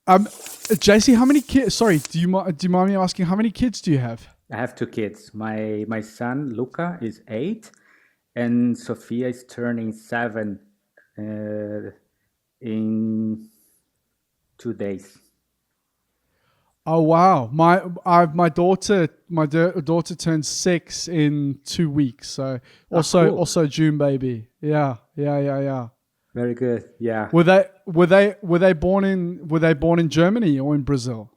JC, how many kids? Sorry, do you mind me asking how many kids do you have? I have two kids. My son Luca is 8, and Sophia is turning 7 uh, in 2 days. Oh wow, my daughter turns 6 in 2 weeks. So Ah, also cool. also June baby. Yeah, yeah, yeah, yeah. Very good. Yeah. Were they born in Germany or in Brazil?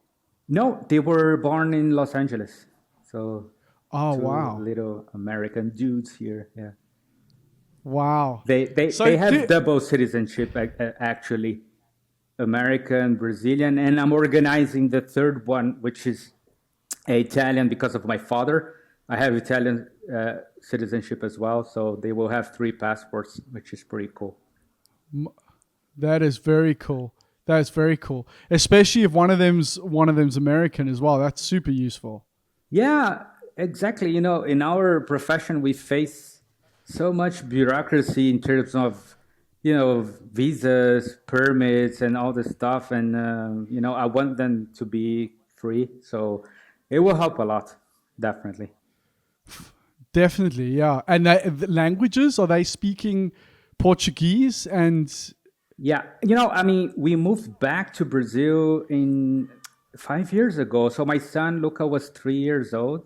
No, they were born in Los Angeles. So Oh two wow, little American dudes here. Yeah. wow. They So have double citizenship actually, American, Brazilian, and I'm organizing the third one, which is Italian because of my father. I have Italian citizenship as well, so they will have 3 passports, which is pretty cool. that is very cool. That is very cool, especially if one of them's American as well. That's super useful. Yeah, exactly. In our profession, we face so much bureaucracy in terms of, visas, permits, and all this stuff. And, I want them to be free. So it will help a lot, definitely. Definitely, yeah. And the languages, are they speaking Portuguese and Yeah, we moved back to Brazil in 5 years ago. So my son Luca was 3 years old,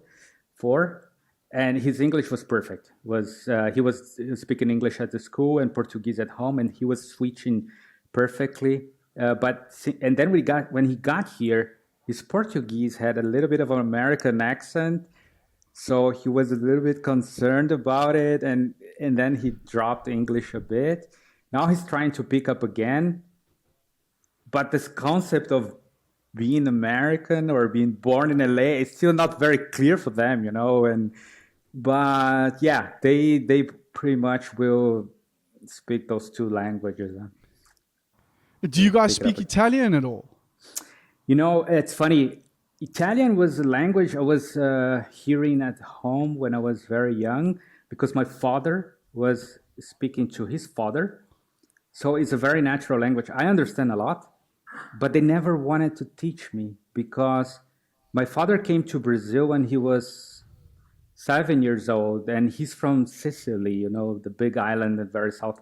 4, and his English was perfect. Was He was speaking English at the school and Portuguese at home, and he was switching perfectly. And then when he got here, his Portuguese had a little bit of an American accent, so he was a little bit concerned about it, and then he dropped English a bit. Now he's trying to pick up again, but this concept of being American or being born in LA is still not very clear for them. And but yeah, they pretty much will speak those two languages. Huh? do you They'll guys pick it up. speak Italian at all? It's funny. Italian was a language I was hearing at home when I was very young because my father was speaking to his father. So it's a very natural language. I understand a lot, but they never wanted to teach me because my father came to Brazil when he was 7 years old, and he's from Sicily, the big island in the very south.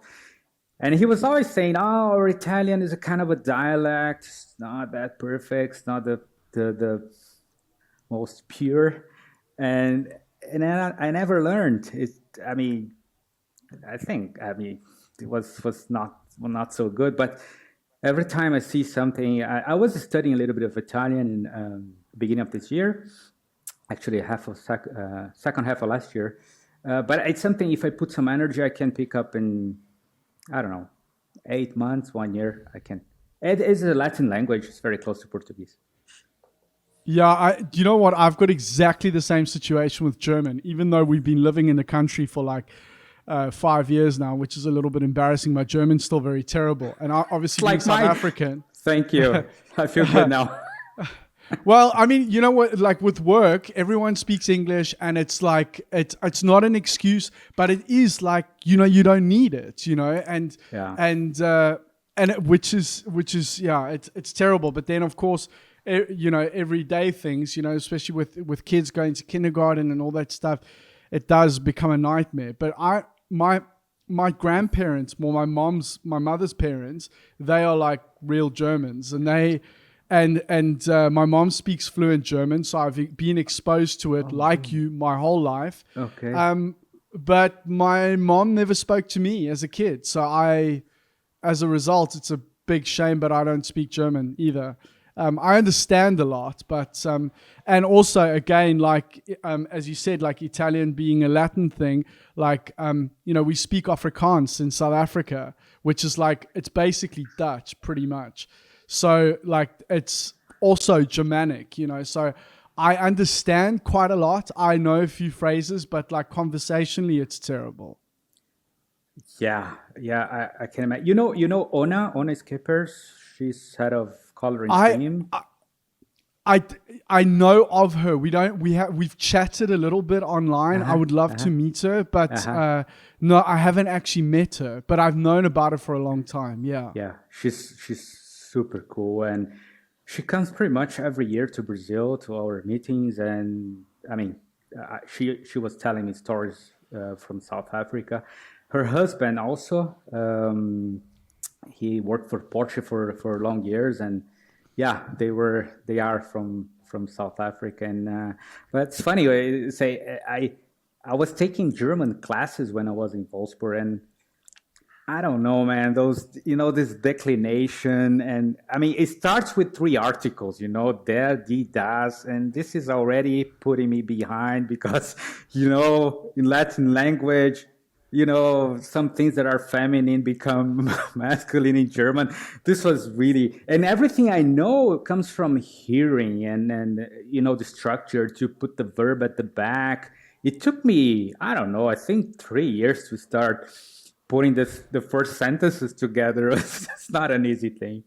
And he was always saying, "Oh, our Italian is a kind of a dialect. It's not that perfect. It's not the most pure." And I never learned it. I mean, it was not so good. But every time I see something, I was studying a little bit of Italian in beginning of this year, actually second half of last year. But it's something, if I put some energy, I can pick up in, I don't know, 8 months, 1 year. I can. It is a Latin language. It's very close to Portuguese. Yeah, you know what? I've got exactly the same situation with German, even though we've been living in the country for like 5 years now, which is a little bit embarrassing. My German's still very terrible. And It's obviously being like South mine. African. Thank you. I feel good now. Well, I mean, you know what? Like with work, everyone speaks English, and it's like it's not an excuse, but it is like you don't need it, and Yeah. and which is yeah, it's terrible. But then of course, everyday things, especially with kids going to kindergarten and all that stuff, it does become a nightmare. But my grandparents, more my mother's parents, they are like real Germans, and they. And my mom speaks fluent German, so I've been exposed to it like you my whole life. Okay. But my mom never spoke to me as a kid, so as a result, it's a big shame. But I don't speak German either. I understand a lot, but and also again, like as you said, like Italian being a Latin thing, like we speak Afrikaans in South Africa, which is like it's basically Dutch, pretty much. So like it's also Germanic, so I understand quite a lot. I know a few phrases, but like conversationally, it's terrible. Yeah, yeah, I can imagine. You know, Ona Skippers. She's head of coloring I, team. I, I know of her. We've chatted a little bit online. Uh I huh. would love Uh to huh. meet her, Uh but huh. no, I haven't actually met her, but I've known about her for a long time. Yeah. Yeah, she's super cool, and She comes pretty much every year to Brazil to our meetings, and I mean, she was telling me stories from South Africa. Her husband also, he worked for Porsche for long years, and yeah, they are from South Africa, and but it's funny. I was taking German classes when I was in Wolfsburg, and I don't know, man. Those, this declination, and I mean, it starts with three articles, der, die, das, and this is already putting me behind because, in Latin language, some things that are feminine become masculine in German. This was really, and everything I know comes from hearing and the structure to put the verb at the back. It took me, I don't know, I think 3 years to start putting the first sentences together. It's not an easy thing.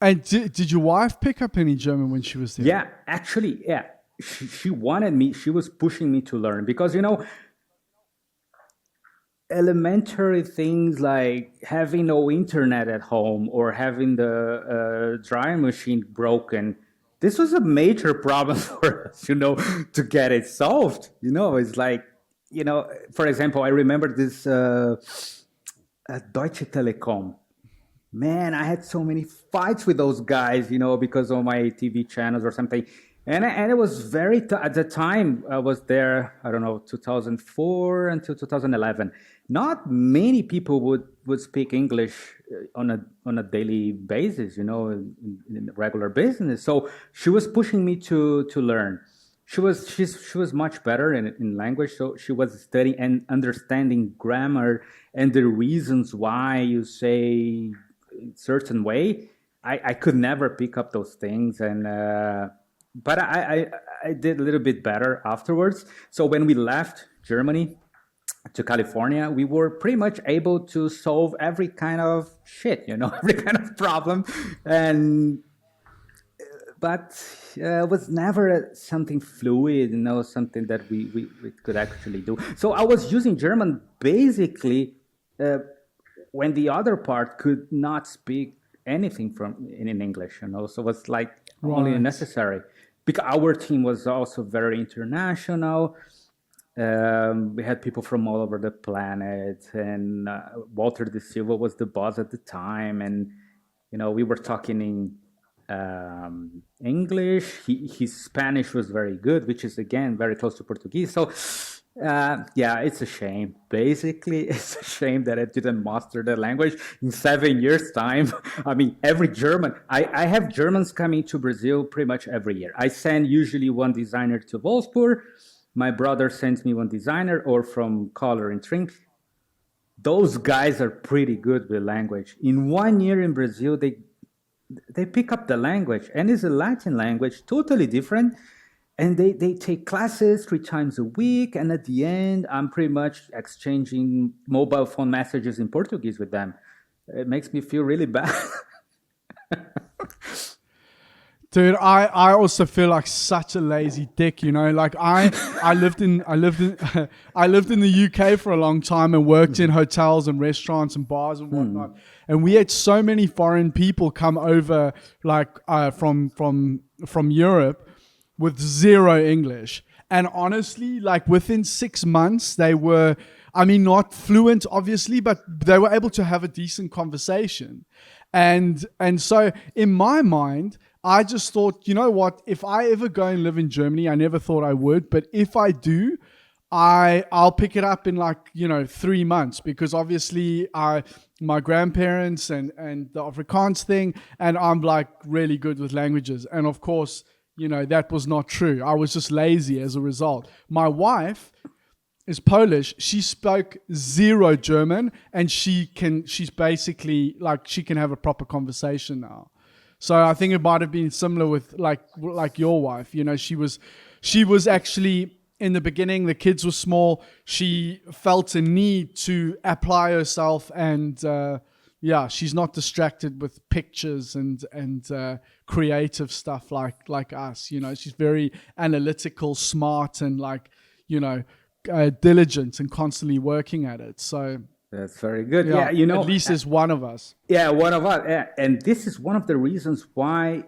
And did your wife pick up any German when she was there? Yeah, actually, yeah. She wanted me, she was pushing me to learn because, elementary things like having no internet at home or having the drying machine broken, this was a major problem for us, to get it solved. It's like, for example, I remember this Deutsche Telekom. Man, I had so many fights with those guys, because of my TV channels or something. And it was very, at the time I was there, I don't know, 2004 until 2011. Not many people would speak English on a daily basis, in regular business. So she was pushing me to learn. She was much better in language, so she was studying and understanding grammar and the reasons why you say a certain way. I could never pick up those things, and but I did a little bit better afterwards. So when we left Germany to California, we were pretty much able to solve every kind of shit, every kind of problem, but it was never something fluid, something that we could actually do. So I was using German basically when the other part could not speak anything in English, so it was like only necessary. Because our team was also very international. We had people from all over the planet, and Walter de Silva was the boss at the time, and we were talking in English. His Spanish was very good, which is again very close to Portuguese. So yeah, it's a shame. Basically, it's a shame that I didn't master the language in 7 years' time. I mean, every German, I have Germans coming to Brazil pretty much every year. I send usually one designer to Wolfsburg. My brother sends me one designer, or from Color and Trim. Those guys are pretty good with language. In 1 year in Brazil, they pick up the language, and it's a Latin language, totally different. And they take classes 3 times a week, and at the end, I'm pretty much exchanging mobile phone messages in Portuguese with them. It makes me feel really bad. Dude, I also feel like such a lazy dick, Like I lived in I lived in the UK for a long time and worked in hotels and restaurants and bars and whatnot. And we had so many foreign people come over, like from Europe, with zero English. And honestly, like within 6 months, they were, I mean, not fluent, obviously, but they were able to have a decent conversation. And so in my mind, I just thought, you know what, if I ever go and live in Germany, I never thought I would, but if I do, I'll pick it up in 3 months, because obviously my grandparents and the Afrikaans thing, and I'm like really good with languages. And of course, that was not true. I was just lazy as a result. My wife is Polish. She spoke zero German, and she's basically like, she can have a proper conversation now. So I think it might have been similar with like your wife. She was actually, in the beginning, the kids were small. She felt a need to apply herself, and she's not distracted with pictures and creative stuff like us. She's very analytical, smart, and diligent, and constantly working at it. So That's very good. Yeah, Yeah, you at know, least there's one of us. yeah, one of us. Yeah. And this is one of the reasons why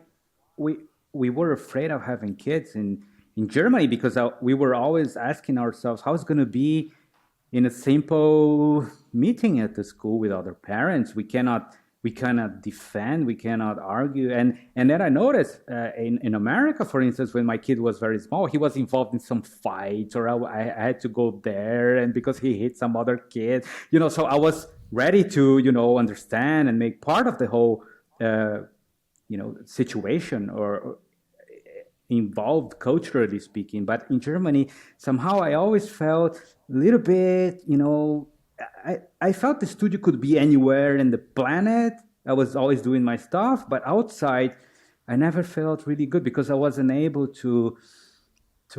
we we were afraid of having kids in Germany, because we were always asking ourselves how it's going to be in a simple meeting at the school with other parents. We cannot defend, we cannot argue. And then I noticed in America, for instance, when my kid was very small, he was involved in some fights, or I had to go there, and because he hit some other kid, so I was ready to understand and make part of the whole situation, or involved culturally speaking. But in Germany, somehow I always felt a little bit, I felt the studio could be anywhere in the planet. I was always doing my stuff, but outside, I never felt really good because I wasn't able to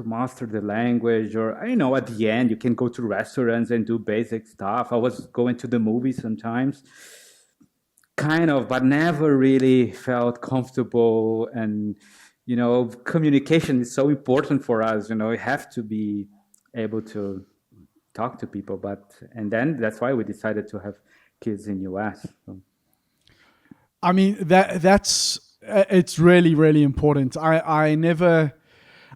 master the language. Or at the end, you can go to restaurants and do basic stuff. I was going to the movies sometimes, kind of, but never really felt comfortable. And communication is so important for us. We have to be able to talk to people. And then that's why we decided to have kids in US. So. I mean, that's it's really, really important. I never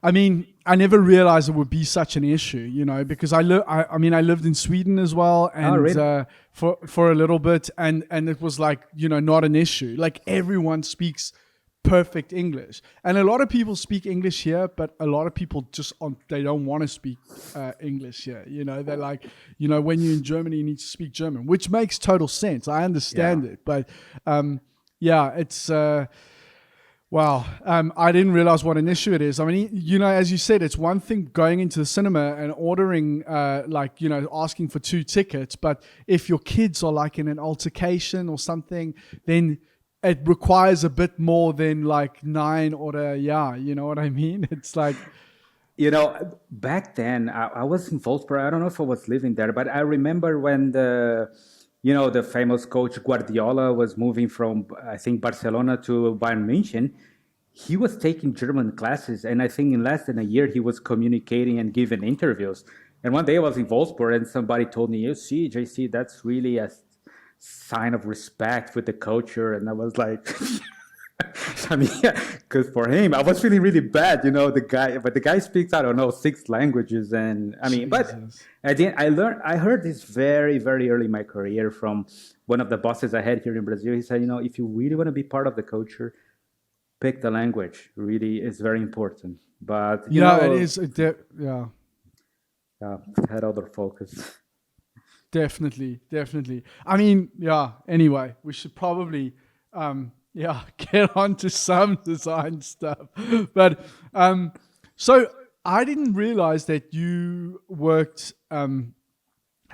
realized it would be such an issue, because I lived in Sweden as well, and really? For a little bit, and it was like, not an issue. Like, everyone speaks perfect English, and a lot of people speak English here, but a lot of people they don't want to speak English here. They're like, when you're in Germany, you need to speak German, which makes total sense. I understand it, but it's wow. I didn't realize what an issue it is. I mean, as you said, it's one thing going into the cinema and ordering, asking for 2 tickets, but if your kids are like in an altercation or something, then it requires a bit more than like 9 or you know what I mean? It's like, back then I was in Wolfsburg. I don't know if I was living there, but I remember when the famous coach Guardiola was moving from, I think, Barcelona to Bayern München. He was taking German classes, and I think in less than a year he was communicating and giving interviews. And one day I was in Wolfsburg, and somebody told me, "You see, JC, that's really a sign of respect with the culture." And I was like, I mean, because for him, I was feeling really bad, the guy speaks, I don't know, 6 languages. And I mean, but at the end, I heard this very, very early in my career from one of the bosses I had here in Brazil. He said, if you really want to be part of the culture, pick the language. Really, it's very important. But, it is. had other focus. Definitely. I mean, anyway, we should probably, get on to some design stuff. But, so I didn't realize that you worked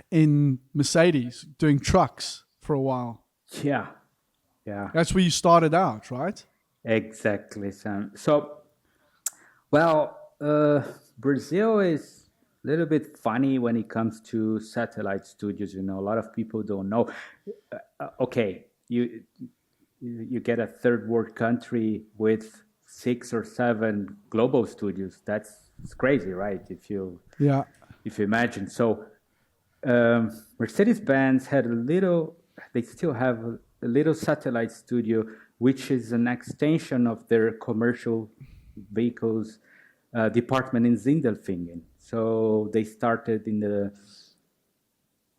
in Mercedes doing trucks for a while. Yeah. That's where you started out, right? Exactly, Sam. So, well, Brazil is a little bit funny when it comes to satellite studios. A lot of people don't know. Okay, you get a third world country with 6 or 7 global studios. It's crazy, right? If you imagine. So Mercedes-Benz they still have a little satellite studio, which is an extension of their commercial vehicles department in Sindelfingen. So they started in the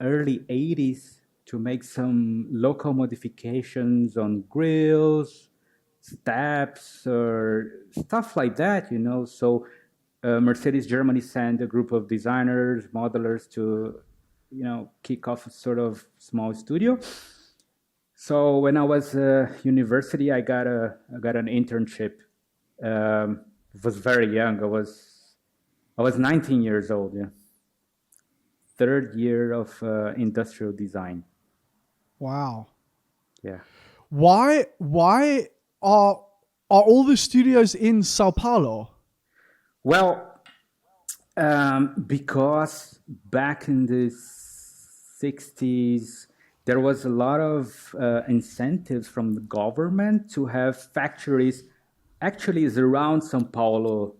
early 80s to make some local modifications on grills, steps, or stuff like that, So Mercedes Germany sent a group of designers, modelers to, kick off a sort of small studio. So when I was university, I got an internship. Was very young. I was 19 years old. Yeah. 3rd year of industrial design. Wow. Yeah. Why are all the studios in Sao Paulo? Well, because back in the 60s, there was a lot of incentives from the government to have factories. Actually, it's around Sao Paulo.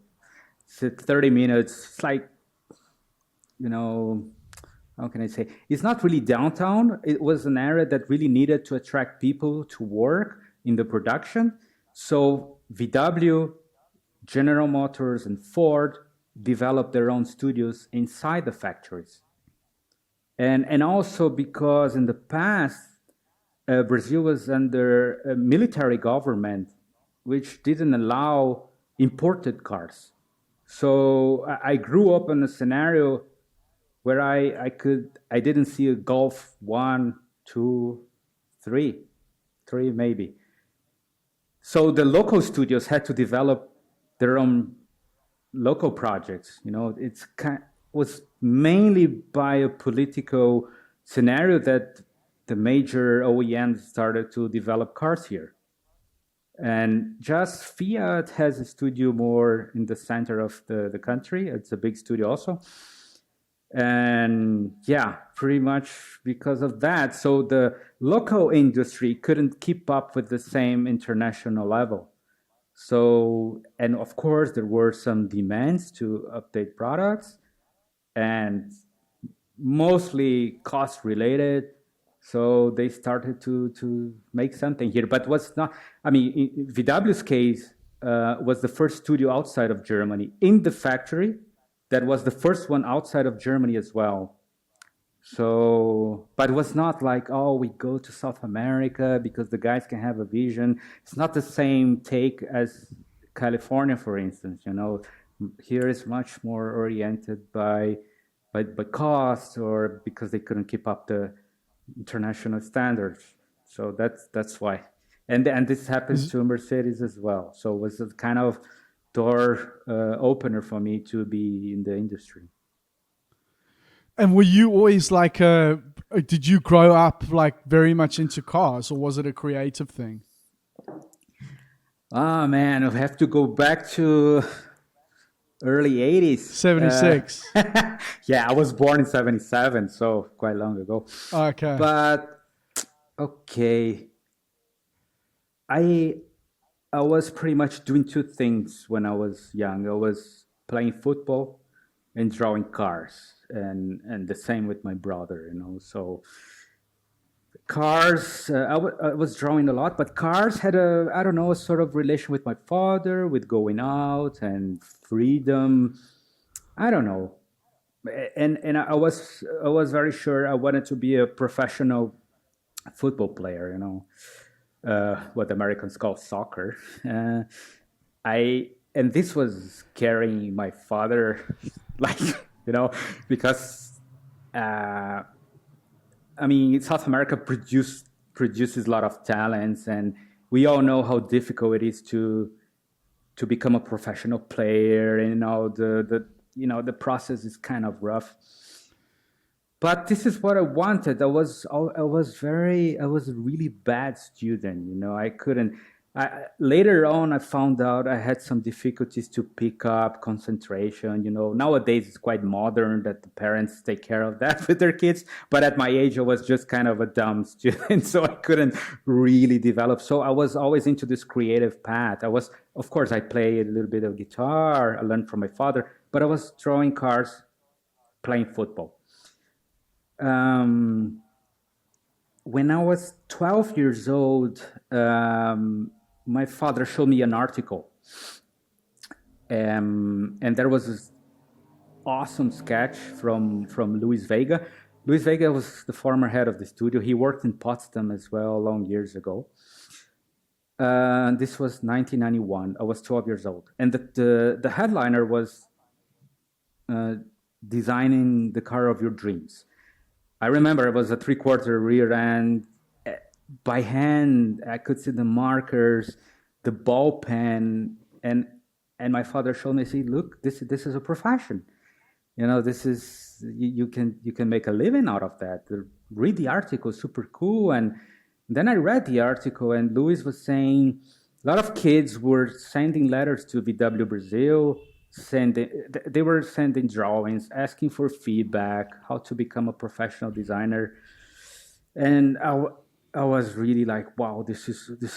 It's 30 minutes. It's like, how can I say? It's not really downtown. It was an area that really needed to attract people to work in the production. So VW, General Motors, and Ford developed their own studios inside the factories. And also because in the past, Brazil was under a military government, which didn't allow imported cars. So I grew up in a scenario where I didn't see a Golf 1, 2, 3 maybe. So the local studios had to develop their own local projects. It's was mainly by a political scenario that the major OEMs started to develop cars here. And just Fiat has a studio more in the center of the country. It's a big studio also. And yeah, pretty much because of that. So the local industry couldn't keep up with the same international level. So, and of course, there were some demands to update products and mostly cost related. So they started to make something here, but was not. I mean, in VW's case was the first studio outside of Germany in the factory. That was the first one outside of Germany as well. So, but it was not like, oh, we go to South America because the guys can have a vision. It's not the same take as California, for instance. Here is much more oriented by cost or because they couldn't keep up the international standards. So that's why. And this happens to Mercedes as well. So it was a kind of door opener for me to be in the industry. And were you always like did you grow up like very much into cars, or was it a creative thing? Oh man, I have to go back to early 80s. 76. Yeah, I was born in 77, so quite long ago. Okay. But okay. I was pretty much doing two things when I was young. I was playing football and drawing cars, and the same with my brother. So cars, I was drawing a lot, but cars had a sort of relation with my father, with going out and freedom. I don't know. And I was very sure I wanted to be a professional football player, what Americans call soccer. And this was carrying my father, like, because South America produces a lot of talents, and we all know how difficult it is to become a professional player. And the process is kind of rough. But this is what I wanted. I was a really bad student. I couldn't. Later on, I found out I had some difficulties to pick up concentration. Nowadays it's quite modern that the parents take care of that with their kids. But at my age, I was just kind of a dumb student, so I couldn't really develop. So I was always into this creative path. Of course, I played a little bit of guitar. I learned from my father, but I was drawing cars, playing football. When I was 12 years old, my father showed me an article, and there was this awesome sketch from Luiz Veiga. Luiz Veiga was the former head of the studio. He worked in Potsdam as well long years ago. This was 1991. I was 12 years old, and the headliner was designing the car of your dreams. I remember it was a 3/4 rear end. By hand, I could see the markers, the ball pen, and my father showed me, "See, look, this is a profession. This is you can make a living out of that." Read the article, super cool. And then I read the article, and Luis was saying a lot of kids were sending letters to VW Brazil. They were sending drawings, asking for feedback, how to become a professional designer, and I was really like, wow, this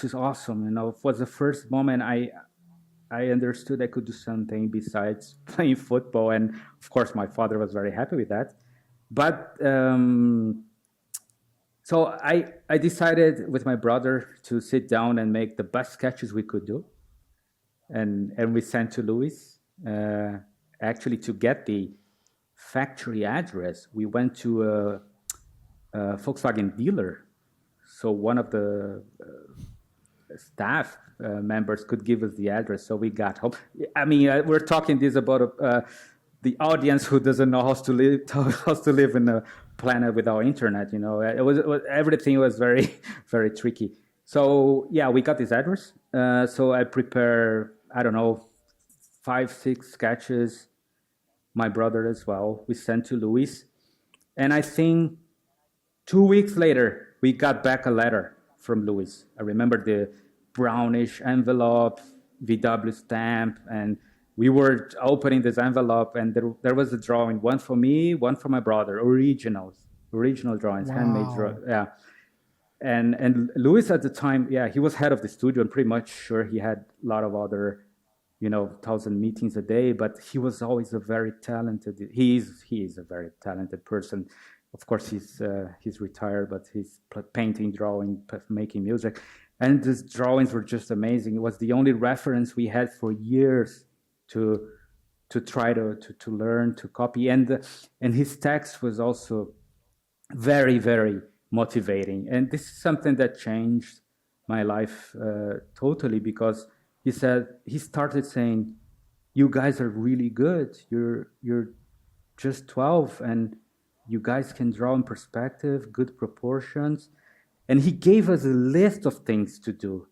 is awesome. It was the first moment I understood I could do something besides playing football, and of course my father was very happy with that. But so I decided with my brother to sit down and make the best sketches we could do, and we sent to Luis. Actually, to get the factory address, we went to a Volkswagen dealer. So one of the staff members could give us the address, so we got home. I mean, we're talking this about the audience who doesn't know how to live in a planet without internet. You know, everything was very very tricky. So yeah, we got this address. So I prepare, I don't know, 5, 6 sketches. My brother as well. We sent to Luis, and I think 2 weeks later we got back a letter from Luis. I remember the brownish envelope, VW stamp, and we were opening this envelope, and there was a drawing, one for me, one for my brother, original drawings, handmade drawings. Yeah. And Luis at the time, yeah, he was head of the studio, and pretty much sure he had a lot of other, 1,000 meetings a day, but he was always a very talented. He is a very talented person. Of course, he's retired, but he's painting, drawing, making music, and these drawings were just amazing. It was the only reference we had for years to try to learn to copy, and his text was also very very motivating, and this is something that changed my life totally, because he started saying, "You guys are really good. You're just 12, and you guys can draw in perspective, good proportions." And he gave us a list of things to do.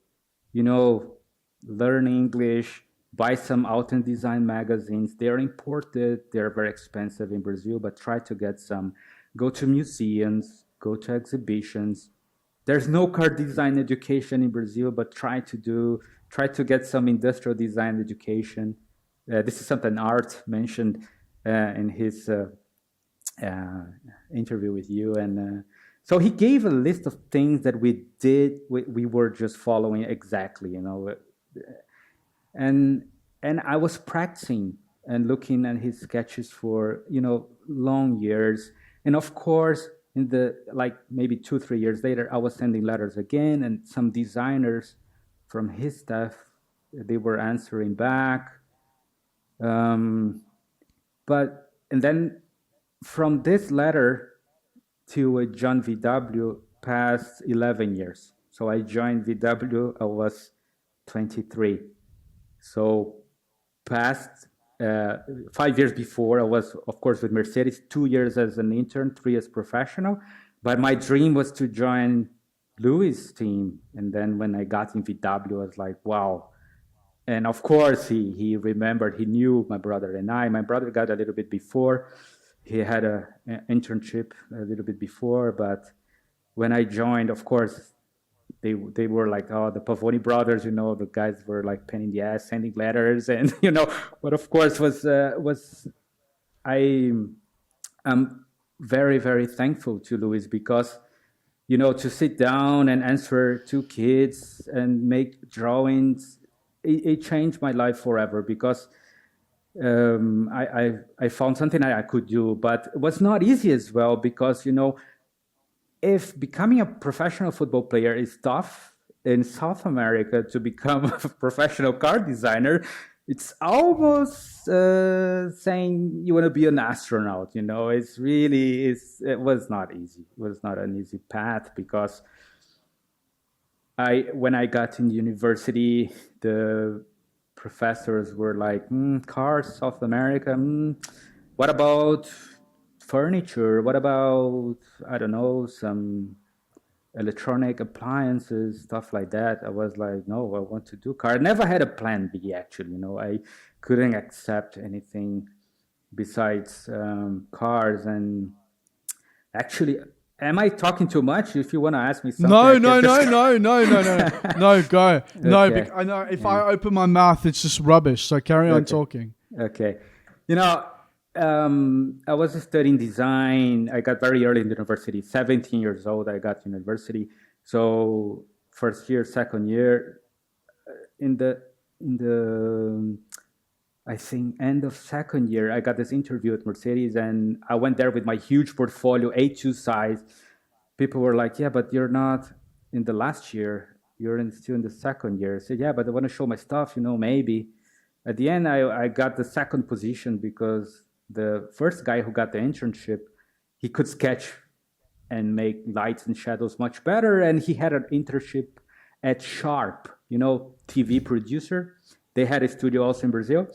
Learn English, buy some art and design magazines. They're imported, they're very expensive in Brazil, but try to get some. Go to museums, go to exhibitions. There's no car design education in Brazil, but try to get some industrial design education. This is something Art mentioned in his interview with you, and so he gave a list of things that we did. We were just following exactly, and I was practicing and looking at his sketches for long years, and of course, in the maybe 2-3 years later, I was sending letters again, and some designers from his staff, they were answering back, and then from this letter to John VW passed 11 years. So I joined VW, I was 23. So past 5 years before, I was, of course, with Mercedes, 2 years as an intern, 3 as professional. But my dream was to join Luis' team. And then when I got in VW, I was like, wow. And of course, he remembered, he knew my brother and I. My brother got a little bit before. He had an internship a little bit before. But when I joined, of course, they were like, oh, the Pavone brothers, the guys were like pain in the ass, sending letters, and but of course I'm very very thankful to Luis, because to sit down and answer 2 kids and make drawings, it changed my life forever, because I found something I could do, but it was not easy as well, because if becoming a professional football player is tough in South America, to become a professional car designer, it's almost saying you want to be an astronaut. It was not easy. It was not an easy path, because when I got in university, the professors were like, cars, South America, what about furniture? What about, I don't know, some electronic appliances, stuff like that? I was like, no, I want to do car. I never had a plan B, actually. I couldn't accept anything besides cars. And actually, am I talking too much? If you want to ask me something, No, no, go. No, Okay. I know if I open my mouth, it's just rubbish. So carry on talking. Okay. I was studying design. I got very early in the university, 17 years old. I got university. So first year, second year, in the I think end of second year, I got this interview at Mercedes, and I went there with my huge portfolio, A2 size. People were like, "Yeah, but you're not in the last year. You're still in the second year." I said, "Yeah, but I want to show my stuff, maybe." At the end, I got the second position because the first guy who got the internship, he could sketch and make lights and shadows much better, and he had an internship at Sharp, TV producer. They had a studio also in Brazil,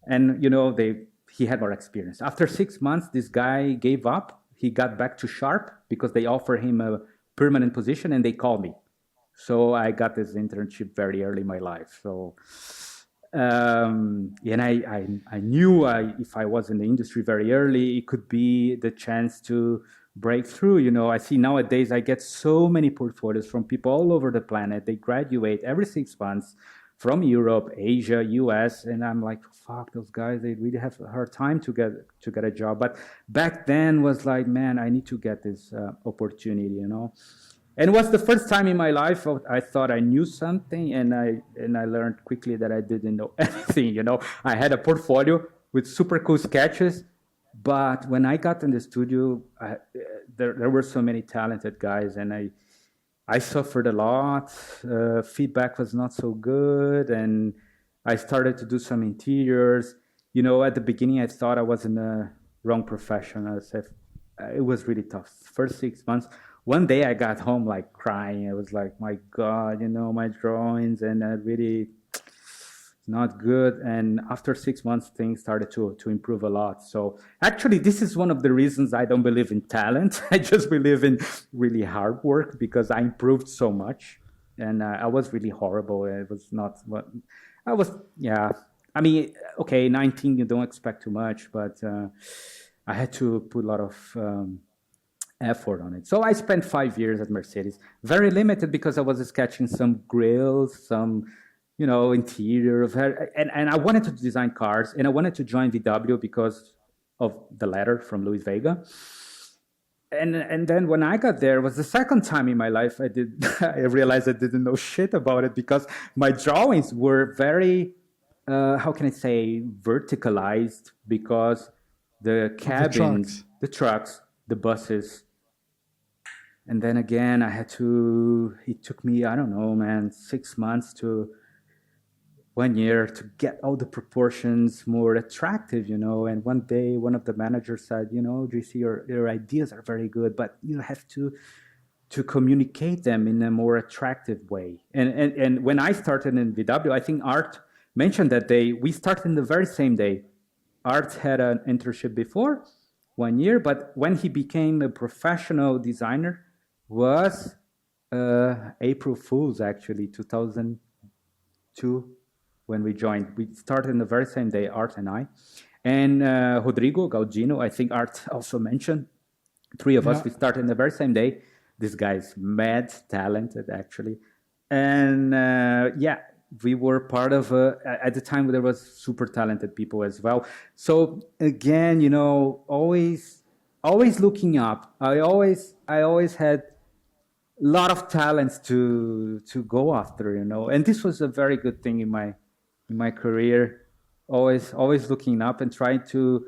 and he had more experience. After 6 months, this guy gave up. He got back to Sharp because they offered him a permanent position, and they called me. So I got this internship very early in my life. So, and I knew if I was in the industry very early, it could be the chance to break through. I see nowadays I get so many portfolios from people all over the planet. They graduate every 6 months from Europe, Asia, US, and I'm like, fuck, those guys, they really have a hard time to get a job. But back then was like, man, I need to get this opportunity, And it was the first time in my life I thought I knew something, and I learned quickly that I didn't know anything. I had a portfolio with super cool sketches, but when I got in the studio, there were so many talented guys, and I suffered a lot. Feedback was not so good, and I started to do some interiors. At the beginning, I thought I was in the wrong profession. It was really tough. First 6 months. One day I got home like crying. I was like, my God, my drawings, and really not good. And after 6 months, things started to improve a lot. So actually, this is one of the reasons I don't believe in talent. I just believe in really hard work, because I improved so much. And I was really horrible. It was not what I was. Yeah. I mean, okay, 19, you don't expect too much, but I had to put a lot of effort on it. So I spent 5 years at Mercedes, very limited because I was sketching some grills, some interior of her, and I wanted to design cars, and I wanted to join VW because of the letter from Luiz Veiga. And then when I got there, it was the second time in my life I realized I didn't know shit about it, because my drawings were very, how can I say, verticalized, because the cabins, the trucks, the buses. And then again, it took me, I don't know, man, 6 months to 1 year to get all the proportions more attractive, And one day, one of the managers said, JC, your ideas are very good, but you have to communicate them in a more attractive way. And when I started in VW, I think Art mentioned that we started in the very same day. Art had an internship before, 1 year, but when he became a professional designer was April Fool's, actually, 2002. When we joined, we started in the very same day, Art and I. And Rodrigo Galdino, I think Art also mentioned, three of us, we started in the very same day. This guy's mad talented, actually. And we were part of, at the time there was super talented people as well. So again, always looking up. I always had a lot of talents to go after, And this was a very good thing in my career, always looking up and trying to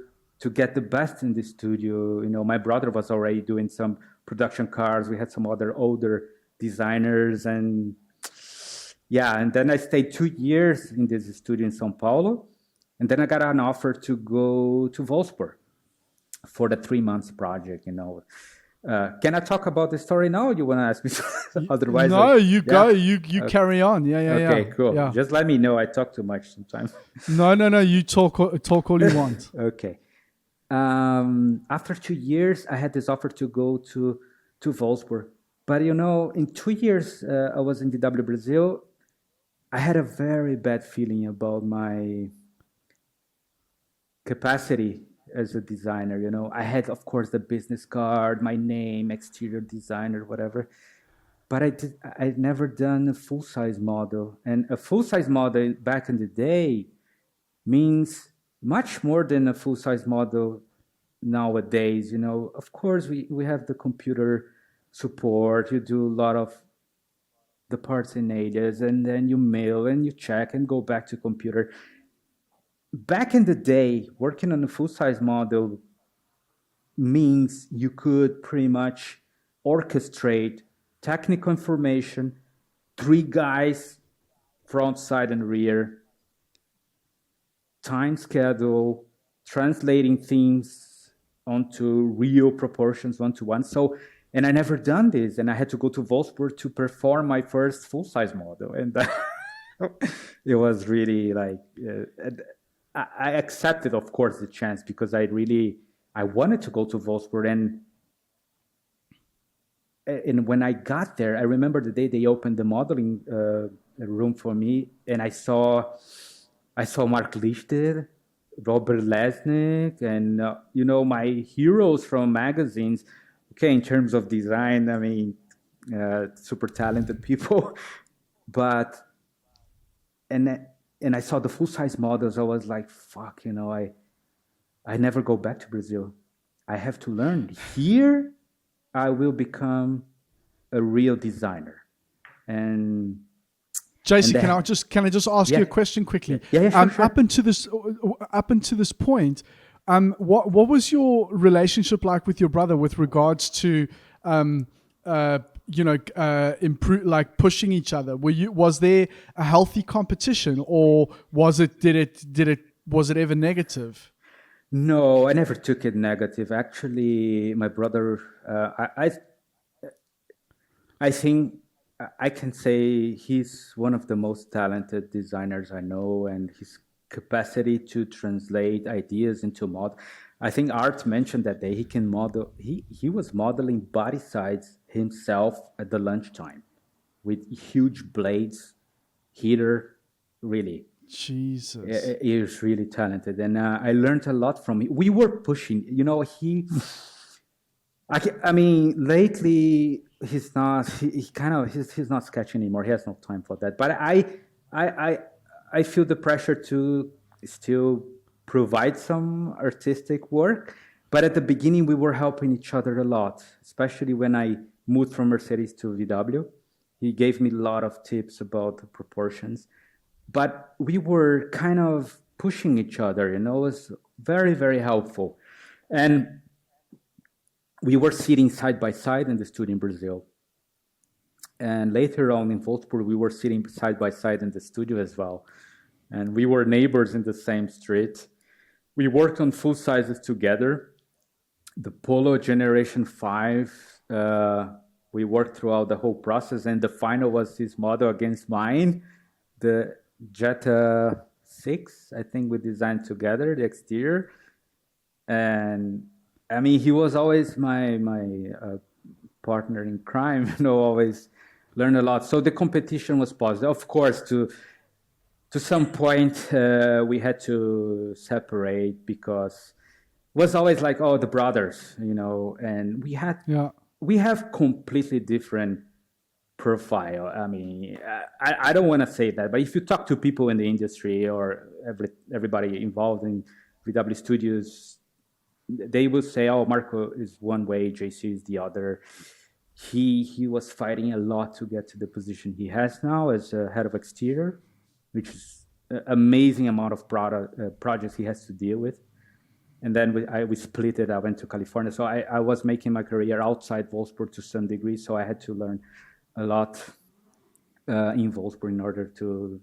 get the best in the studio. My brother was already doing some production cars. We had some other older designers, and then I stayed 2 years in this studio in Saão Paulo, and then I got an offer to go to Wolfsburg for the 3 months project. Can I talk about the story now, or you want to ask me? Otherwise, no, you go. You carry on. Okay, cool. Yeah. Just let me know. I talk too much sometimes. No. You talk all you want. Okay. After 2 years, I had this offer to go to Wolfsburg, but in 2 years I was in VW Brazil. I had a very bad feeling about my capacity as a designer. I had, of course, the business card, my name, exterior designer, whatever, but I'd never done a full-size model. And a full-size model back in the day means much more than a full-size model nowadays. Of course, we have the computer support. You do a lot of the parts in ADAS, and then you mail and you check and go back to computer. back in the day, working on a full-size model means you could pretty much orchestrate technical information, 3 guys, front, side, and rear, time schedule, translating things onto real proportions, one-to-one. So, and I never done this, and I had to go to Wolfsburg to perform my first full-size model, and it was really like I accepted, of course, the chance because I wanted to go to Wolfsburg, and when I got there, I remember the day they opened the modeling room for me, and I saw Mark Lichter, Robert Lesnick, and my heroes from magazines. Okay, in terms of design, I mean, super talented people, but and I saw the full size models. I was like, fuck, I never go back to Brazil. I have to learn here. I will become a real designer. And JC, can I just ask you a question quickly? Yeah, sure. Up until this point, what was your relationship like with your brother with regards to improve, like pushing each other? Was there a healthy competition, or was it ever negative? No, I never took it negative. Actually, my brother, I think I can say he's one of the most talented designers I know, and his capacity to translate ideas into mod. I think Art mentioned that day he can model. He was modeling body sides himself at the lunchtime with huge blades, heater, really. Jesus. He is really talented, and I learned a lot from him. We were pushing, I mean, lately he's not. He's not sketching anymore. He has no time for that. But I feel the pressure to still provide some artistic work. But at the beginning, we were helping each other a lot, especially when I moved from Mercedes to VW. He gave me a lot of tips about the proportions. But we were kind of pushing each other, it was very, very helpful. And we were sitting side by side in the studio in Brazil. And later on in Wolfsburg, we were sitting side by side in the studio as well. And we were neighbors in the same street. We worked on full sizes together. The Polo Generation 5, we worked throughout the whole process. And the final was his model against mine. The Jetta 6, I think we designed together, the exterior. And I mean, he was always my partner in crime, always learn a lot. So the competition was positive. Of course, to some point, we had to separate because it was always like, the brothers, and we have completely different profile. I mean, I don't want to say that, but if you talk to people in the industry or everybody involved in VW Studios, they will say, Marco is one way, JC is the other. He was fighting a lot to get to the position he has now as head of exterior, which is an amazing amount of projects he has to deal with. And then we split it. I went to California. So I was making my career outside Wolfsburg to some degree. So I had to learn a lot in Wolfsburg in order to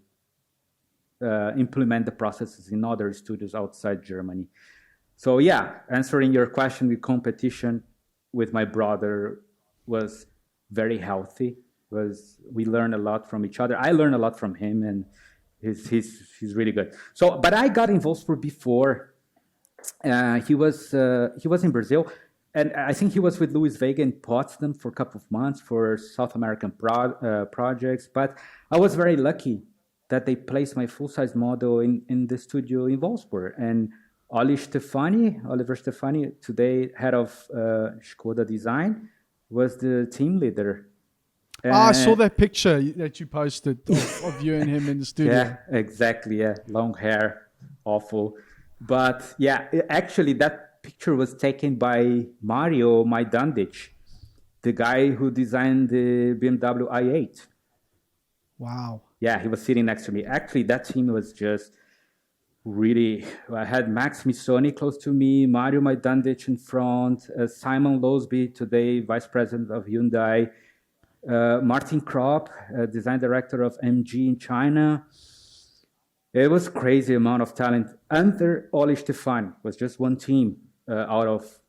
implement the processes in other studios outside Germany. So yeah, answering your question, the competition with my brother was very healthy. We learned a lot from each other. I learned a lot from him, and he's really good. So, but I got in Wolfsburg before. He was in Brazil, and I think he was with Luiz Veiga in Potsdam for a couple of months for South American projects. But I was very lucky that they placed my full-size model in the studio in Wolfsburg. And Oliver Stefani, today head of Skoda Design, was the team leader. I saw that picture that you posted of you and him in the studio. Yeah, exactly. Yeah, long hair, awful. But yeah, actually that picture was taken by Mario Majdandic, the guy who designed the BMW i8. Wow. Yeah, he was sitting next to me. Actually, that team was just really, I had Max Missoni close to me, Mario Majdandich in front, Simon Losby, today Vice President of Hyundai, Martin Kropp, Design Director of MG in China. It was crazy amount of talent. Under Oli Stefan was just one team out of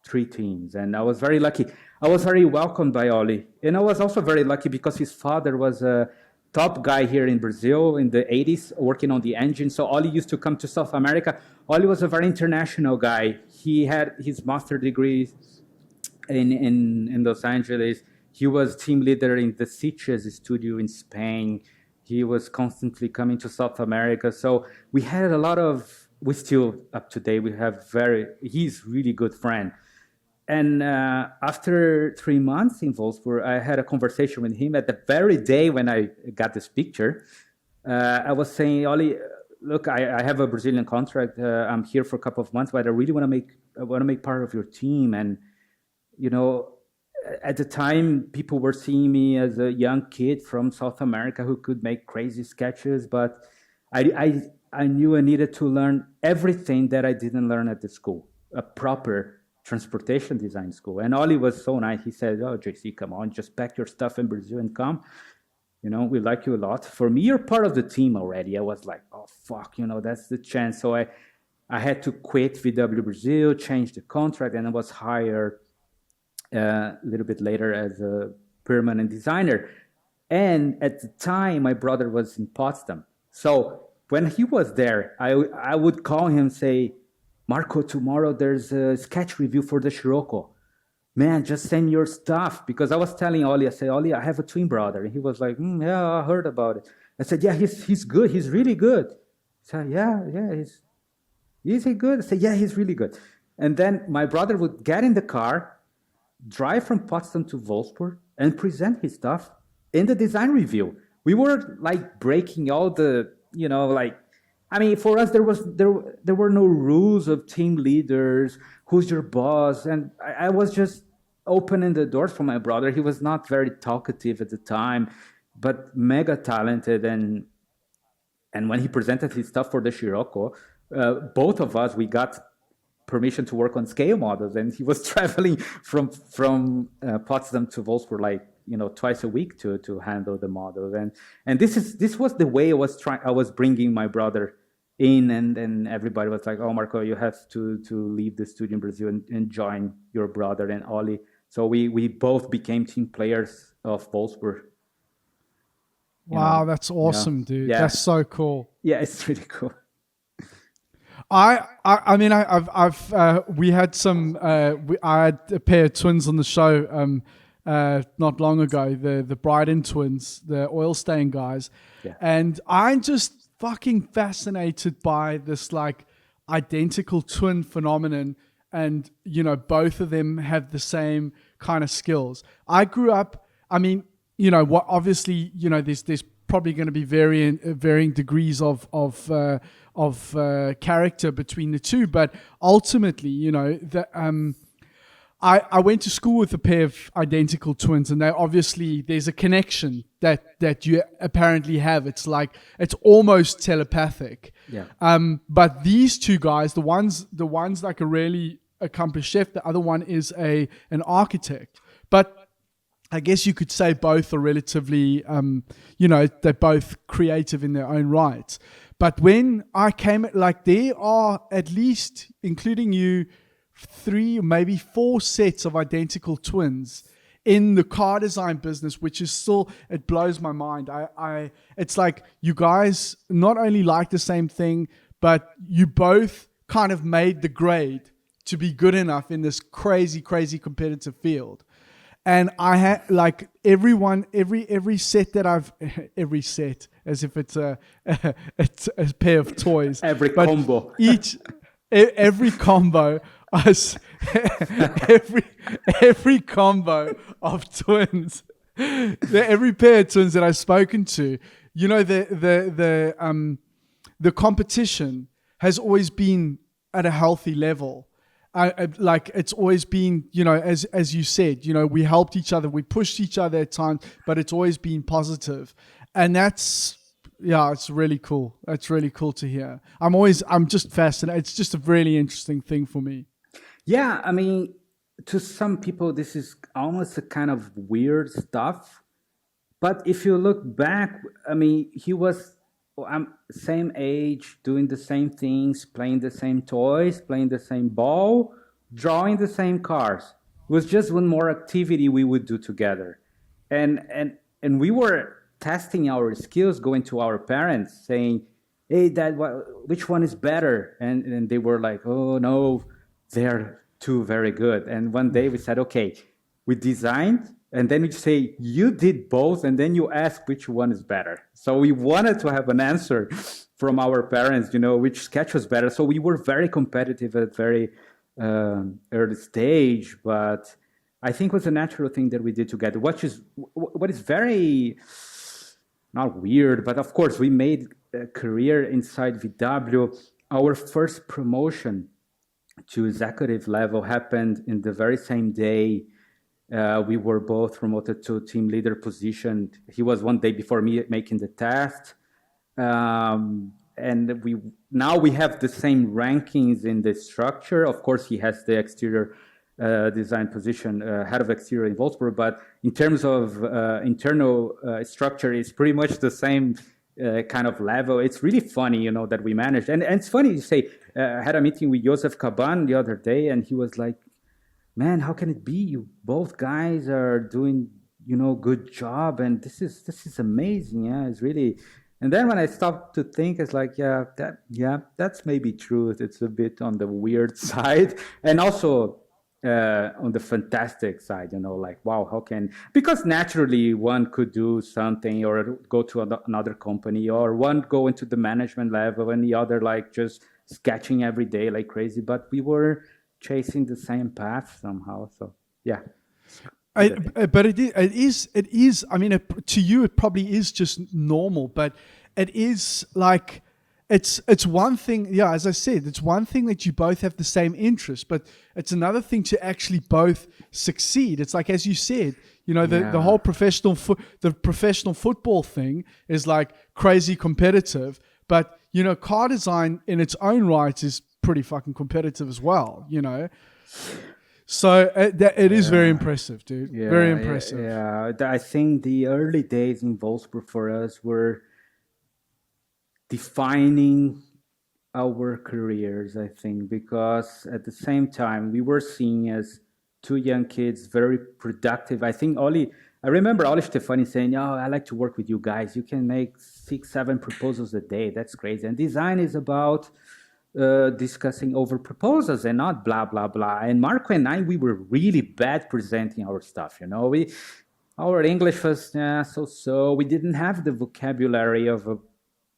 3 teams. And I was very lucky. I was very welcomed by Oli. And I was also very lucky because his father was a top guy here in Brazil in the 80s, working on the engine. So Oli used to come to South America. Oli was a very international guy. He had his master degree in Los Angeles. He was team leader in the Sitges studio in Spain. He was constantly coming to South America. So we had a lot of, we still up to date. We have he's really good friend. And after 3 months in Wolfsburg, I had a conversation with him at the very day when I got this picture. I was saying, Oli, look, I have a Brazilian contract. I'm here for a couple of months, but I really want to make part of your team. And, you know, at the time, people were seeing me as a young kid from South America who could make crazy sketches, but I knew I needed to learn everything that I didn't learn at the school, a proper transportation design school. And Oli was so nice. He said, oh, JC, come on, just pack your stuff in Brazil and come. You know, we like you a lot. For me, you're part of the team already. I was like, oh, fuck, you know, that's the chance. So I had to quit VW Brazil, change the contract, and I was hired a little bit later as a permanent designer. And at the time, my brother was in Potsdam. So when he was there, I would call him and say, Marco, tomorrow there's a sketch review for the Scirocco. Man, just send your stuff. Because I was telling Oli, I said, Oli, I have a twin brother. And he was like, yeah, I heard about it. I said, yeah, he's good. He's really good. I said, yeah, is he good? I said, yeah, he's really good. And then my brother would get in the car, drive from Potsdam to Wolfsburg, and present his stuff in the design review. We were like breaking all the, you know, like, I mean, for us, there were no rules of team leaders, who's your boss. And I was just opening the doors for my brother. He was not very talkative at the time, but mega talented. And when he presented his stuff for the Scirocco, both of us, we got permission to work on scale models. And he was traveling from Potsdam to Wolfsburg, like, you know, twice a week to handle the models. And this was the way I was bringing my brother in, and then everybody was like, oh, Marco, you have to leave the studio in Brazil and join your brother and Oli. So we both became team players of Wolfsburg. Wow, that's awesome, dude. Yeah. That's so cool. Yeah, it's really cool. I mean, we had some, I had a pair of twins on the show, not long ago, the Bryden twins, the oil stain guys. Yeah. And I'm just fucking fascinated by this like identical twin phenomenon. And, you know, both of them have the same kind of skills. I grew up, I mean, you know, what obviously, you know, there's probably going to be varying degrees of character between the two. But ultimately, you know, I went to school with a pair of identical twins, and there's a connection that you apparently have. It's like, it's almost telepathic. Yeah. But these two guys, the one's like a really accomplished chef, the other one is an architect. But I guess you could say both are relatively, you know, they're both creative in their own right. But when I came, like, there are at least, including you, 3, maybe 4 sets of identical twins in the car design business, which is still, it blows my mind. It's like you guys not only like the same thing, but you both kind of made the grade to be good enough in this crazy, crazy competitive field. And I had like every set that every set, as if it's a pair of toys. Every combo. Every combo. Every combo of twins, every pair of twins that I've spoken to, you know, the competition has always been at a healthy level. Like, it's always been, you know, as you said, you know, we helped each other, we pushed each other at times, but it's always been positive. And that's Yeah, it's really cool. It's really cool to hear. I'm just fascinated. It's just a really interesting thing for me. Yeah, I mean, to some people, this is almost a kind of weird stuff. But if you look back, I mean, he was same age, doing the same things, playing the same toys, playing the same ball, drawing the same cars. It was just one more activity we would do together, and we were testing our skills, going to our parents, saying, "Hey, Dad, which one is better?" And they were like, "Oh no, they're two very good." And one day we said, "Okay, we designed." And then we say, you did both, and then you ask which one is better. So we wanted to have an answer from our parents, which sketch was better. So we were very competitive at very early stage, but I think it was a natural thing that we did together. What is very not weird, but of course we made a career inside VW. Our first promotion to executive level happened in the very same day. We were both promoted to team leader position. He was one day before me making the test. And we have the same rankings in the structure. Of course, he has the exterior design position, head of exterior in Wolfsburg, but in terms of internal structure, it's pretty much the same kind of level. It's really funny, that we managed. And it's funny you say, I had a meeting with Joseph Caban the other day, and he was like, man, how can it be? You both guys are doing, good job, and this is amazing. Yeah, it's really. And then when I stopped to think, it's like, that's maybe true. It's a bit on the weird side, and also on the fantastic side. Like, wow, how can? Because naturally, one could do something or go to another company, or one go into the management level, and the other like just sketching every day like crazy. But we were chasing the same path somehow. So yeah. But it is. I mean, to you, it probably is just normal. But it is like it's one thing. Yeah, as I said, it's one thing that you both have the same interest, but it's another thing to actually both succeed. It's like, as you said, the whole professional football thing is like crazy competitive. But car design in its own right is pretty fucking competitive as well. So it is very impressive, dude. Very impressive. Yeah, I think the early days in Wolfsburg for us were defining our careers, I think, because at the same time we were seen as two young kids, very productive. I think I remember Oli Stefani saying, "Oh, I like to work with you guys. You can make 6-7 proposals a day. That's crazy." And design is about discussing over proposals and not blah blah blah. And Marco and I, we were really bad presenting our stuff. Our English was so. We didn't have the vocabulary of a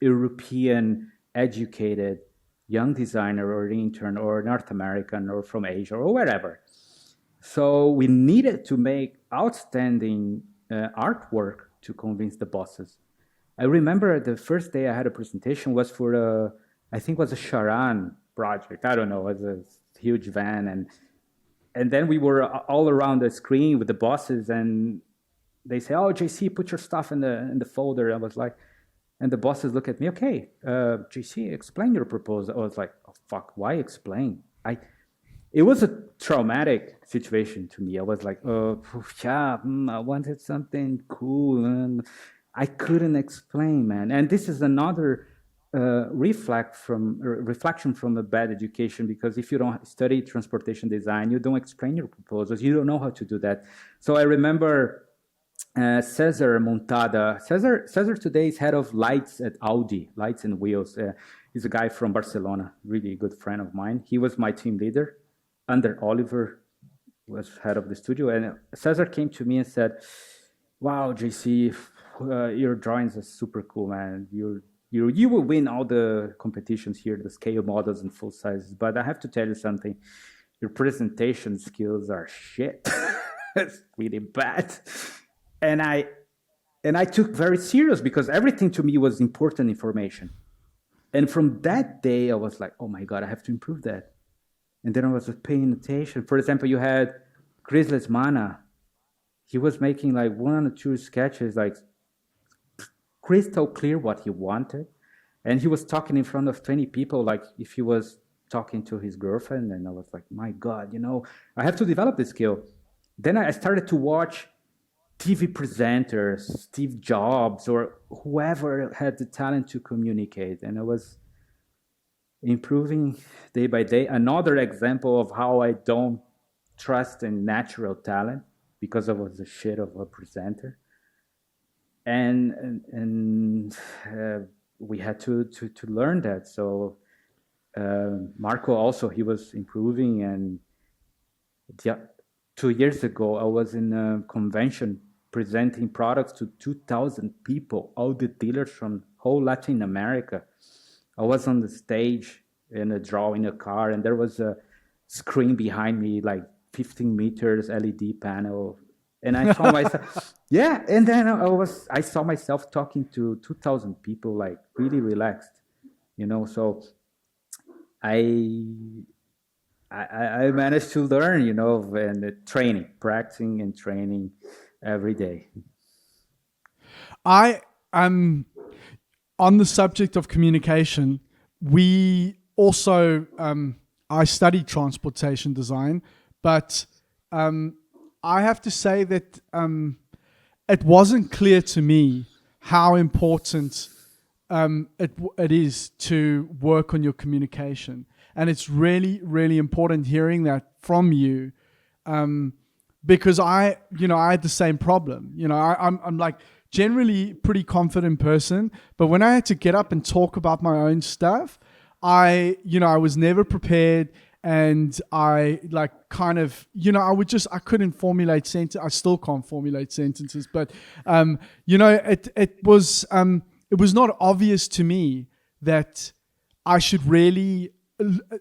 European educated young designer or intern or North American or from Asia or wherever. So we needed to make outstanding artwork to convince the bosses. I remember the first day I had a presentation was for I think it was a Charan project. I don't know, it was a huge van. And then we were all around the screen with the bosses, and they say, "Oh, JC, put your stuff in the folder." I was like, and the bosses look at me, "Okay, JC, explain your proposal." I was like, "Oh, fuck, why explain?" It was a traumatic situation to me. I was like, "Oh, yeah, I wanted something cool, and I couldn't explain, man." And this is another reflection from a bad education, because if you don't study transportation design, you don't explain your proposals, you don't know how to do that. So I remember Cesar Montada. Cesar today is head of lights at Audi, lights and wheels. He's a guy from Barcelona, really good friend of mine. He was my team leader under Oliver, was head of the studio. And Cesar came to me and said, "Wow, JC, your drawings are super cool, man. You will win all the competitions here, the scale models and full sizes. But I have to tell you something. Your presentation skills are shit. It's really bad." And I took very serious, because everything to me was important information. And from that day, I was like, "Oh my God, I have to improve that." And then I was paying attention. For example, you had Chris Lesmana. He was making like 1 or 2 sketches, like crystal clear what he wanted. And he was talking in front of 20 people, like if he was talking to his girlfriend. And I was like, my God, I have to develop this skill. Then I started to watch TV presenters, Steve Jobs, or whoever had the talent to communicate. And I was improving day by day. Another example of how I don't trust in natural talent because I was a shit of a presenter. And we had to learn that. So Marco also, he was improving. And 2 years ago, I was in a convention presenting products to 2,000 people, all the dealers from whole Latin America. I was on the stage in drawing a car, and there was a screen behind me, like 15 meters LED panel. And I saw myself, yeah. And then I saw myself talking to 2,000 people, like really relaxed, So I managed to learn, and practicing and training every day. I am on the subject of communication. We also, I studied transportation design, but I have to say that it wasn't clear to me how important it is to work on your communication. And it's really, really important hearing that from you, because I had the same problem. I'm like generally pretty confident person, but when I had to get up and talk about my own stuff, I was never prepared, and I I couldn't formulate sentences. I still can't formulate sentences, but it was not obvious to me that I should really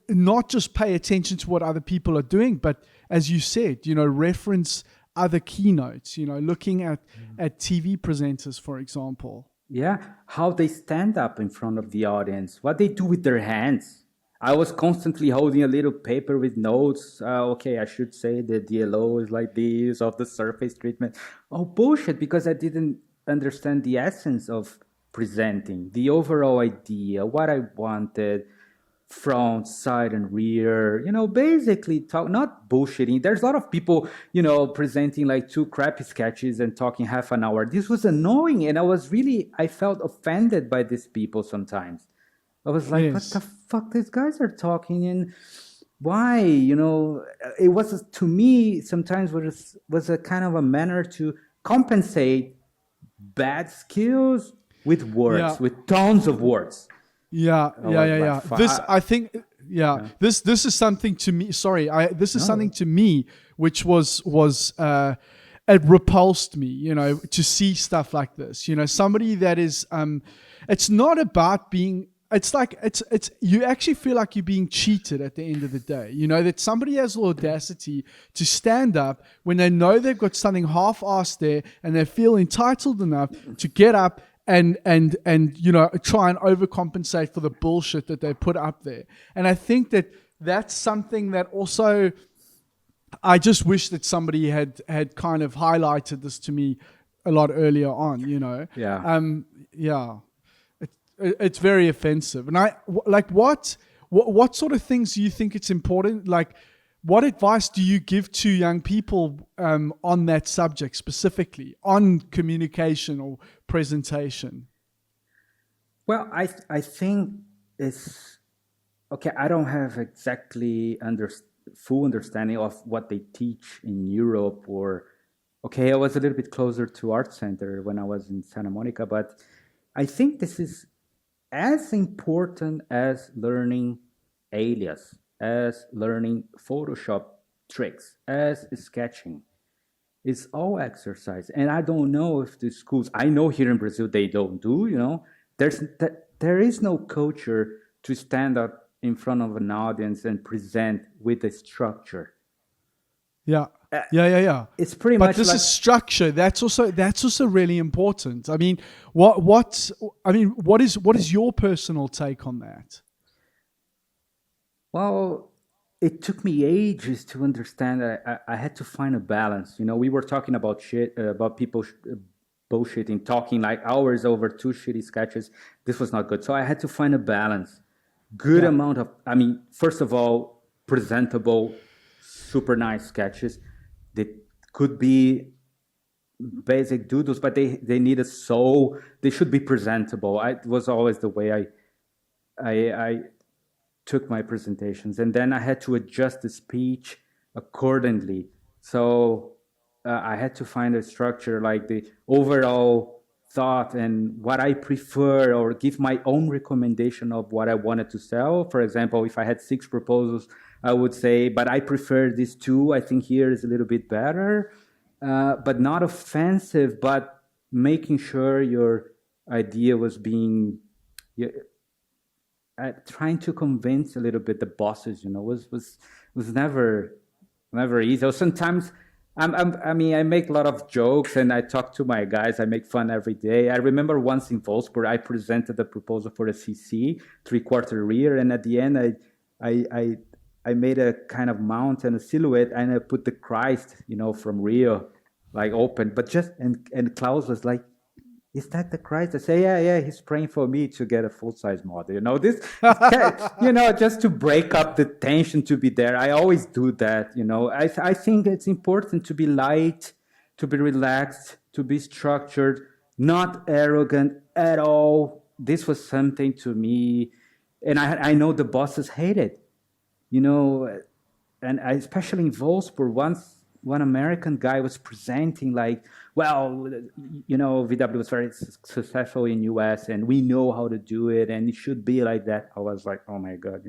not just pay attention to what other people are doing, but as you said, reference other keynotes, looking at TV presenters, for example. Yeah, how they stand up in front of the audience, what they do with their hands. I was constantly holding a little paper with notes. Okay, I should say that the yellow is like this, of the surface treatment. Oh, bullshit, because I didn't understand the essence of presenting, the overall idea, what I wanted, front, side, and rear. Basically talk, not bullshitting. There's a lot of people, presenting like 2 crappy sketches and talking half an hour. This was annoying, and I felt offended by these people sometimes. I was like, What the fuck, these guys are talking, and why? It was, to me, sometimes was a kind of a manner to compensate bad skills with words, with tons of words. Yeah. This is something to me. Sorry, this is something to me which was it repulsed me, to see stuff like this. Somebody that is, it's not about being. It's like it's you actually feel like you're being cheated at the end of the day. That somebody has the audacity to stand up when they know they've got something half-assed there, and they feel entitled enough to get up and try and overcompensate for the bullshit that they put up there. And I think that that's something that also, I just wish that somebody had kind of highlighted this to me a lot earlier on. Yeah. It's very offensive. And what sort of things do you think it's important? Like, what advice do you give to young people on that subject specifically, on communication or presentation? Well, I think it's okay. I don't have exactly full understanding of what they teach in Europe, I was a little bit closer to Art Center when I was in Santa Monica, but I think this is as important as learning alias, as learning Photoshop tricks, as sketching. It's all exercise. And I don't know if the schools, I know here in Brazil they don't do, there is no culture to stand up in front of an audience and present with a structure. Yeah. It's pretty but much this like, is structure. That's also really important. I mean, what is your personal take on that? Well, it took me ages to understand that I had to find a balance. We were talking about about people bullshitting, talking like hours over 2 shitty sketches. This was not good. So I had to find a balance. Good amount of, I mean, first of all, presentable, super nice sketches. They could be basic doodles, but they need a soul. They should be presentable. It was always the way I took my presentations. And then I had to adjust the speech accordingly. So I had to find a structure, like the overall thought and what I prefer, or give my own recommendation of what I wanted to sell. For example, if I had 6 proposals, I would say, but I prefer these 2. I think here is a little bit better, but not offensive, but making sure your idea was being, trying to convince a little bit the bosses, was never easy. Or sometimes I mean, I make a lot of jokes and I talk to my guys. I make fun every day. I remember once in Wolfsburg, I presented a proposal for a CC, 3/4 rear, and at the end, I made a kind of mount and a silhouette, and I put the Christ, from Rio, like open. But and Klaus was like, "Is that the Christ?" I say, "Yeah, he's praying for me to get a full-size model." This, just to break up the tension, to be there. I always do that. I think it's important to be light, to be relaxed, to be structured, not arrogant at all. This was something to me, and I know the bosses hate it, and especially in Wolfsburg, once one American guy was presenting like, well, VW was very successful in US and we know how to do it and it should be like that. I was like, oh my God,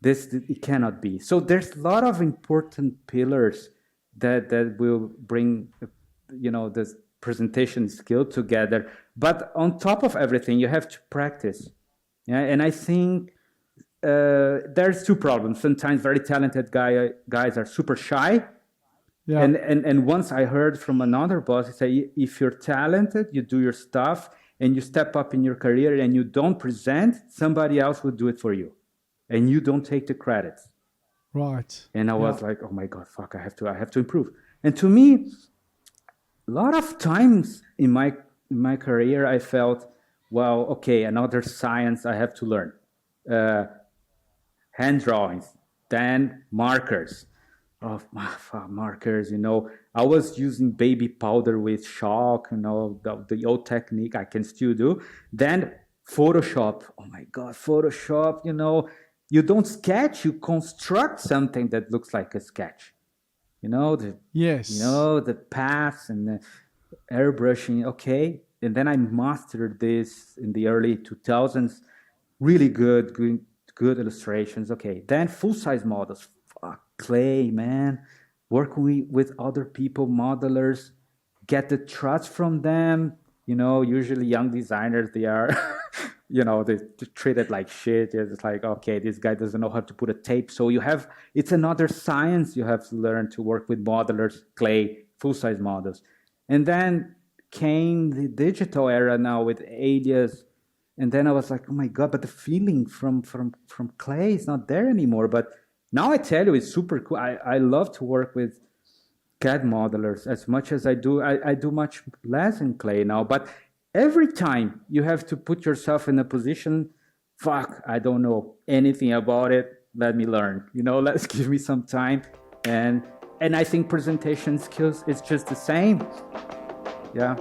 it cannot be. So there's a lot of important pillars that will bring, this presentation skill together. But on top of everything, you have to practice. Yeah, and I think there's 2 problems. Sometimes very talented guys are super shy. Yeah. And once I heard from another boss, he said, if you're talented, you do your stuff and you step up in your career and you don't present, somebody else will do it for you. And you don't take the credits. Right. And I was like, oh my God, fuck, I have to improve. And to me, a lot of times in my career, I felt, well, okay, another science I have to learn. Hand drawings, then markers. Markers, I was using baby powder with chalk, the old technique I can still do. Then Photoshop. Oh my God, Photoshop, you don't sketch, you construct something that looks like a sketch. The paths and the airbrushing, okay. And then I mastered this in the early 2000s. Really good illustrations. Okay, then full-size models. Clay, man. Work with other people, modelers. Get the trust from them. Usually young designers, they are, they treat it like shit. It's like, okay, this guy doesn't know how to put a tape. So it's another science you have to learn to work with modelers, clay, full-size models. And then came the digital era now with Alias. And then I was like, oh my God, but the feeling from clay is not there anymore. But now I tell you, it's super cool. I love to work with CAD modelers as much as I do. I do much less in clay now. But every time you have to put yourself in a position, fuck, I don't know anything about it. Let me learn. Let's give me some time. And I think presentation skills is just the same. Yeah.